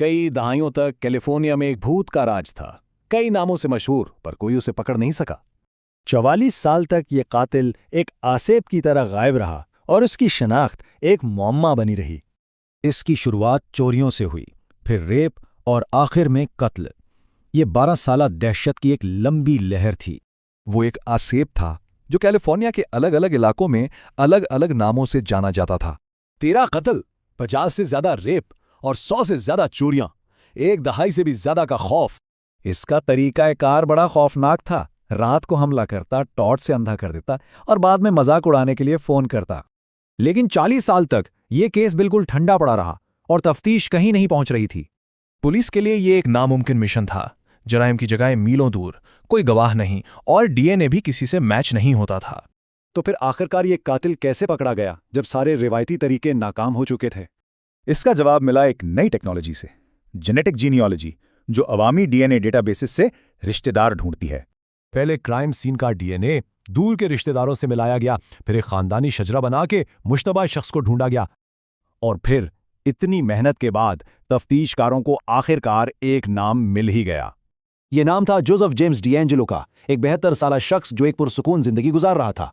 कई दहाइयों तक कैलिफोर्निया में एक भूत का राज था। कई नामों से मशहूर, पर कोई उसे पकड़ नहीं सका। 44 साल तक ये कातिल एक आसेब की तरह गायब रहा और उसकी शनाख्त एक मुअम्मा बनी रही। इसकी शुरुआत चोरियों से हुई, फिर रेप और आखिर में कत्ल। ये 12 साला दहशत की एक लंबी लहर थी। वो एक आसेब था जो कैलिफोर्निया के अलग अलग इलाकों में अलग अलग नामों से जाना जाता था। 13 कत्ल, 50 से ज्यादा रेप और 100 से ज्यादा चोरियां, एक दहाई से भी ज्यादा का खौफ। इसका तरीकाकार बड़ा खौफनाक था। रात को हमला करता, टॉर्च से अंधा कर देता और बाद में मजाक उड़ाने के लिए फोन करता। लेकिन 40 साल तक ये केस बिल्कुल ठंडा पड़ा रहा और तफ्तीश कहीं नहीं पहुंच रही थी। पुलिस के लिए ये एक नामुमकिन मिशन था। जराइम की जगह मीलों दूर, कोई गवाह नहीं और डीएनए भी किसी से मैच नहीं होता था। तो फिर आखिरकार ये कातिल कैसे पकड़ा गया जब सारे रिवायती तरीके नाकाम हो चुके थे? इसका जवाब मिला एक नई टेक्नोलॉजी से, जेनेटिक जीनियोलॉजी, जो अवामी डीएनए डेटाबेसिस से रिश्तेदार ढूंढती है। पहले क्राइम सीन का डीएनए दूर के रिश्तेदारों से मिलाया गया, फिर एक खानदानी शजरा बना के मुश्तबा शख्स को ढूंढा गया। और फिर इतनी मेहनत के बाद तफ्तीशकारों को आखिरकार एक नाम मिल ही गया। ये नाम था जोसेफ जेम्स डिएंजेलो का, एक 72 साला शख्स जो एक पुरसुकून जिंदगी गुजार रहा था।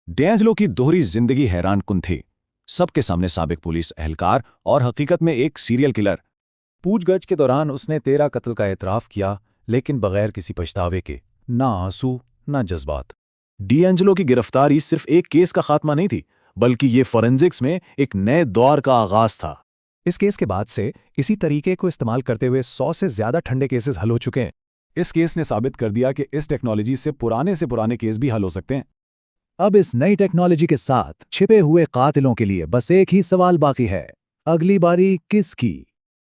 डिएंजेलो की दोहरी जिंदगी हैरान कुन थी। सबके सामने साबिक पुलिस एहलकार और हकीकत में एक सीरियल किलर। पूछगछ के दौरान उसने 13 कत्ल का एतराफ किया, लेकिन बगैर किसी पछतावे के, ना आंसू ना जज्बात। डिएंजेलो की गिरफ्तारी सिर्फ एक केस का खात्मा नहीं थी, बल्कि ये फॉरेंसिक्स में एक नए दौर का आगाज था। इस केस के बाद से इसी तरीके को इस्तेमाल करते हुए 100 से ज्यादा ठंडे केसेस हल हो चुके हैं। इस केस ने साबित कर दिया कि इस टेक्नोलॉजी से पुराने केस भी हल हो सकते हैं। अब इस नई टेक्नोलॉजी के साथ छिपे हुए कातिलों के लिए बस एक ही सवाल बाकी है, अगली बारी किसकी?